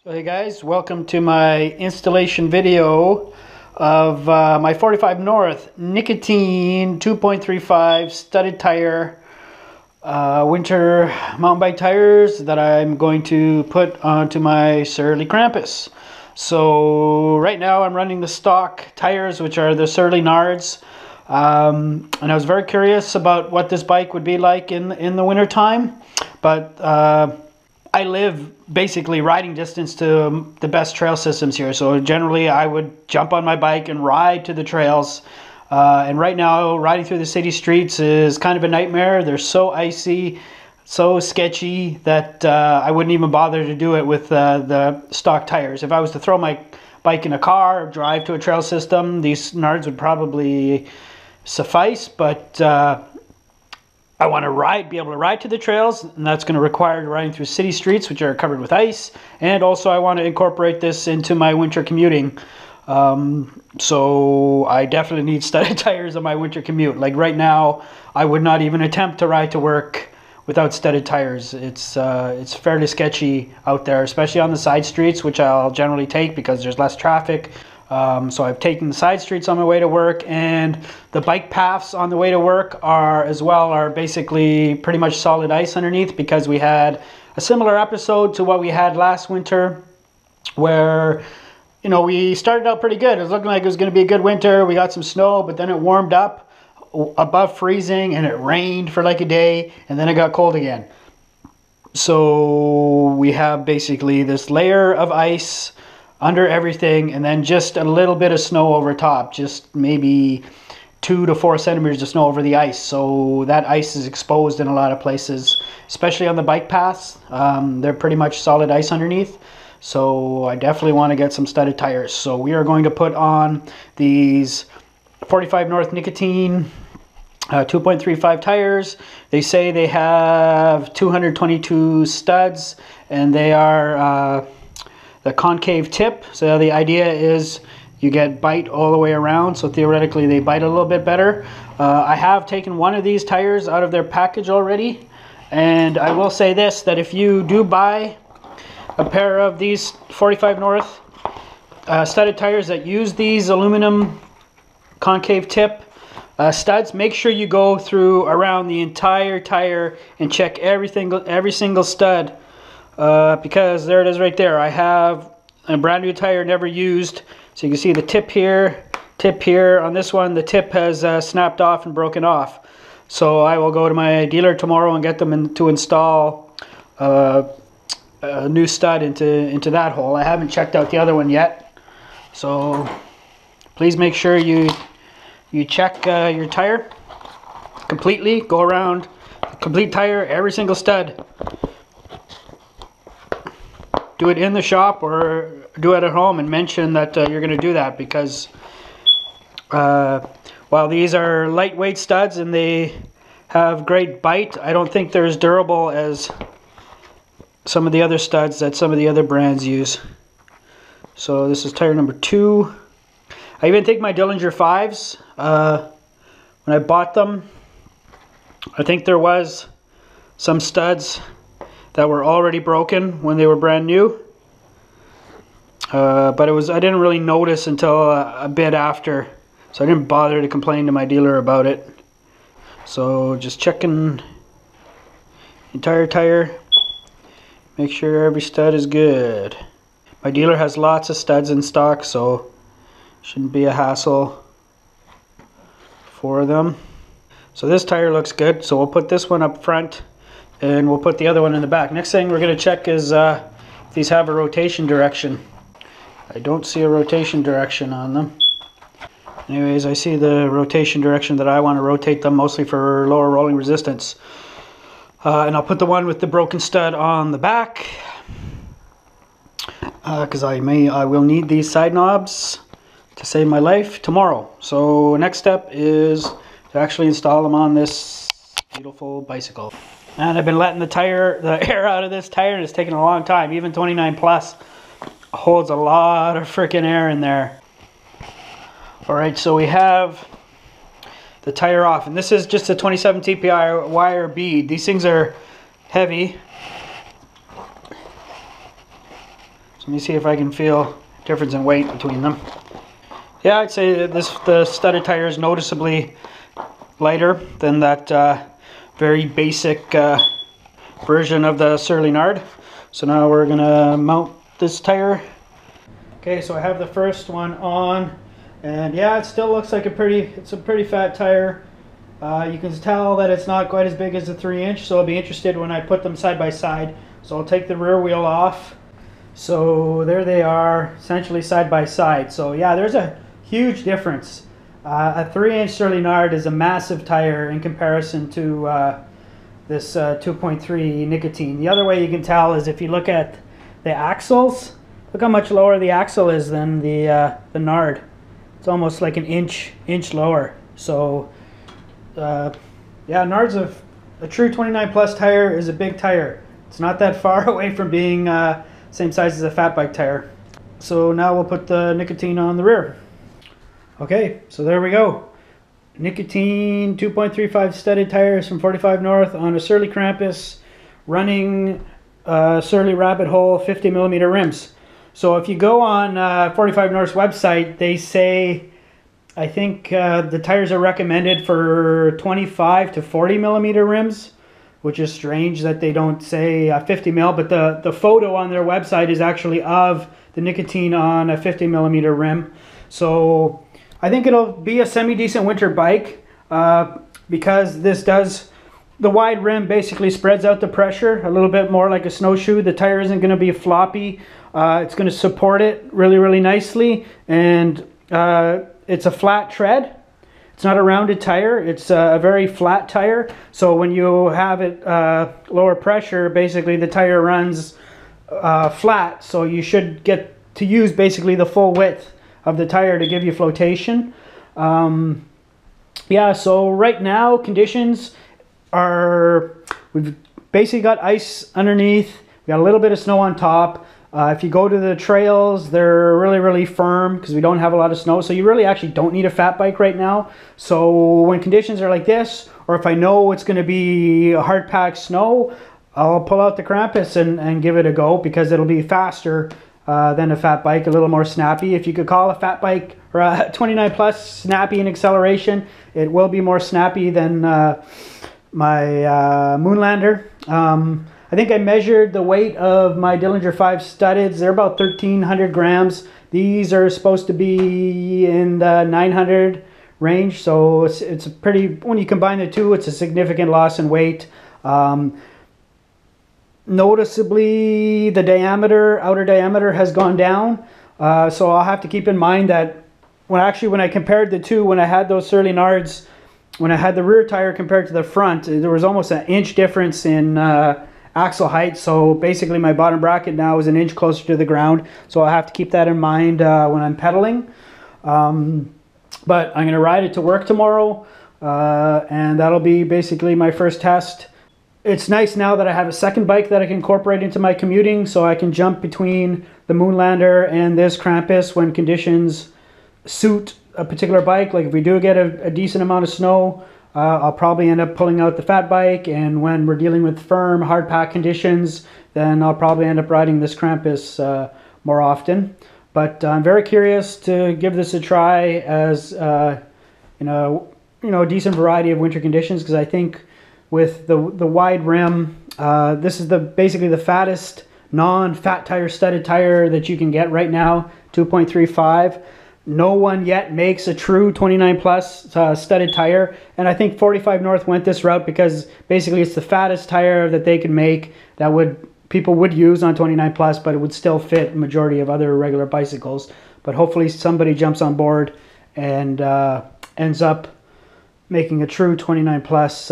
So hey guys, welcome to my installation video of my 45 North Nicotine 2.35 studded tire winter mountain bike tires that I'm going to put onto my Surly Krampus. So right now I'm running the stock tires, which are the Surly Nards, and I was very curious about what this bike would be like in the winter time, but I live basically riding distance to the best trail systems here. So generally I would jump on my bike and ride to the trails. And right now riding through the city streets is kind of a nightmare. They're so icy, so sketchy that I wouldn't even bother to do it with the stock tires. If I was to throw my bike in a car or drive to a trail system, these Nards would probably suffice, but I want to be able to ride to the trails, and that's going to require riding through city streets, which are covered with ice. And also I want to incorporate this into my winter commuting. So I definitely need studded tires on my winter commute. Like right now, I would not even attempt to ride to work without studded tires. It's fairly sketchy out there, especially on the side streets, which I'll generally take because there's less traffic. So I've taken the side streets on my way to work, and the bike paths on the way to work are basically pretty much solid ice underneath, because we had a similar episode to what we had last winter where, you know, we started out pretty good. It was looking like it was going to be a good winter. We got some snow, but then it warmed up above freezing and it rained for like a day, and then it got cold again. So we have basically this layer of ice under everything, and then just a little bit of snow over top, just maybe 2 to 4 centimeters of snow over the ice. So that ice is exposed in a lot of places, especially on the bike paths. They're pretty much solid ice underneath. So I definitely want to get some studded tires. So we are going to put on these 45 North Nicotine 2.35 tires. They say they have 222 studs, and they are the concave tip. So the idea is you get bite all the way around, so theoretically they bite a little bit better. I have taken one of these tires out of their package already, and I will say this, that if you do buy a pair of these 45 North studded tires that use these aluminum concave tip studs, make sure you go through around the entire tire and check every single stud. Because there it is right there. I have a brand new tire, never used. So you can see the tip here on this one. The tip has snapped off and broken off. So I will go to my dealer tomorrow and get them to install a new stud into that hole. I haven't checked out the other one yet. So please make sure you check your tire completely. Go around the complete tire, every single stud. Do it in the shop or do it at home, and mention that you're going to do that, because while these are lightweight studs and they have great bite, I don't think they're as durable as some of the other studs that some of the other brands use. So this is tire number 2. I even think my Dillinger 5s, when I bought them, I think there was some studs that were already broken when they were brand new, but I didn't really notice until a bit after, so I didn't bother to complain to my dealer about it. So just checking the entire tire, make sure every stud is good. My dealer has lots of studs in stock, so shouldn't be a hassle for them. So this tire looks good, so we'll put this one up front and we'll put the other one in the back. Next thing we're going to check is if these have a rotation direction. I don't see a rotation direction on them. Anyways, I see the rotation direction that I want to rotate them, mostly for lower rolling resistance. And I'll put the one with the broken stud on the back, because I will need these side knobs to save my life tomorrow. So next step is to actually install them on this beautiful bicycle. And I've been letting the air out of this tire, and it's taken a long time. Even 29 plus holds a lot of freaking air in there. Alright, so we have the tire off, and this is just a 27 TPI wire bead. These things are heavy. So let me see if I can feel difference in weight between them. Yeah, I'd say that the studded tire is noticeably lighter than that very basic version of the Surly Nard. So now we're gonna mount this tire. Okay, so I have the first one on, and yeah, it still looks like it's a pretty fat tire. You can tell that it's not quite as big as the 3-inch, so I'll be interested when I put them side by side. So I'll take the rear wheel off. So there they are, essentially side by side. So yeah, there's a huge difference. A 3-inch Surly Nard is a massive tire in comparison to this 2.3 Nicotine. The other way you can tell is if you look at the axles. Look how much lower the axle is than the Nard. It's almost like an inch lower. So yeah, Nard's a true 29 plus tire is a big tire. It's not that far away from being same size as a fat bike tire. So now we'll put the Nicotine on the rear. Okay, so there we go. Nicotine 2.35 studded tires from 45 North on a Surly Krampus running Surly Rabbit Hole 50mm rims. So if you go on 45 North's website, they say, I think the tires are recommended for 25 to 40mm rims, which is strange that they don't say 50mm, but the photo on their website is actually of the Nicotine on a 50mm rim. So I think it'll be a semi-decent winter bike because the wide rim basically spreads out the pressure a little bit more like a snowshoe. The tire isn't going to be floppy. It's going to support it really nicely, and it's a flat tread. It's not a rounded tire. It's a very flat tire. So when you have it lower pressure, basically the tire runs flat. So you should get to use basically the full width of the tire to give you flotation. Yeah, so right now conditions are, we've basically got ice underneath. We got a little bit of snow on top. If you go to the trails, they're really firm because we don't have a lot of snow. So you really actually don't need a fat bike right now. So when conditions are like this, or if I know it's going to be a hard packed snow, I'll pull out the Krampus and give it a go because it'll be faster than a fat bike, a little more snappy. If you could call a fat bike or a 29 plus snappy in acceleration, it will be more snappy than my Moonlander. I think I measured the weight of my Dillinger 5 studdeds. They're about 1,300 grams. These are supposed to be in the 900 range. So it's a pretty, when you combine the two, it's a significant loss in weight. Noticeably, the outer diameter has gone down. So I'll have to keep in mind that when I compared the two, when I had those Surly Nards, when I had the rear tire compared to the front, there was almost an inch difference in axle height. So basically my bottom bracket now is an inch closer to the ground. So I'll have to keep that in mind when I'm pedaling. But I'm going to ride it to work tomorrow. And that'll be basically my first test. It's nice now that I have a second bike that I can incorporate into my commuting, so I can jump between the Moonlander and this Krampus when conditions suit a particular bike. Like if we do get a decent amount of snow, I'll probably end up pulling out the fat bike, and when we're dealing with firm, hard pack conditions, then I'll probably end up riding this Krampus more often. But I'm very curious to give this a try as a decent variety of winter conditions, because I think with the wide rim, this is basically the fattest non-fat tire studded tire that you can get right now, 2.35. No one yet makes a true 29 plus studded tire, and I think 45 North went this route because basically it's the fattest tire that they can make that people would use on 29 plus, but it would still fit the majority of other regular bicycles. But hopefully somebody jumps on board and ends up making a true 29 plus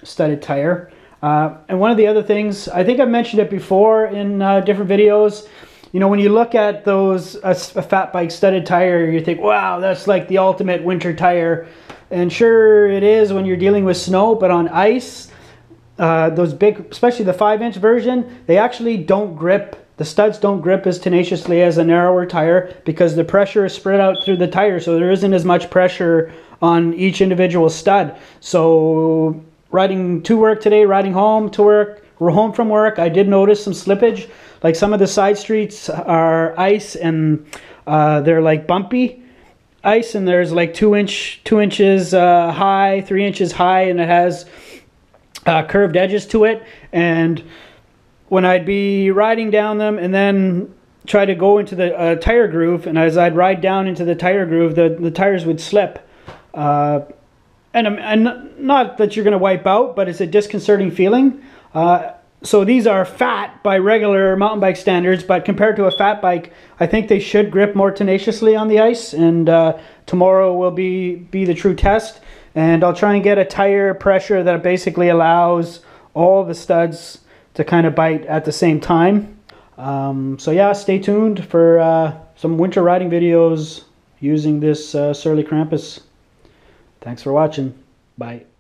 studded tire. And one of the other things, I think I've mentioned it before in different videos, you know, when you look at those a fat bike studded tire, you think, wow, that's like the ultimate winter tire. And sure it is when you're dealing with snow, but on ice, those big, especially the 5-inch version, they actually don't grip. The studs don't grip as tenaciously as a narrower tire because the pressure is spread out through the tire, so there isn't as much pressure on each individual stud. So riding to work today, riding home to work, we're home from work, I did notice some slippage. Like some of the side streets are ice, and they're like bumpy ice, and there's like 2 inches high, 3 inches high, and it has curved edges to it. And when I'd be riding down them and then try to go into the tire groove, and as I'd ride down into the tire groove, the tires would slip. And not that you're going to wipe out, but it's a disconcerting feeling. So these are fat by regular mountain bike standards, but compared to a fat bike, I think they should grip more tenaciously on the ice. And tomorrow will be the true test. And I'll try and get a tire pressure that basically allows all the studs to kind of bite at the same time. So yeah, stay tuned for some winter riding videos using this Surly Krampus. Thanks for watching. Bye.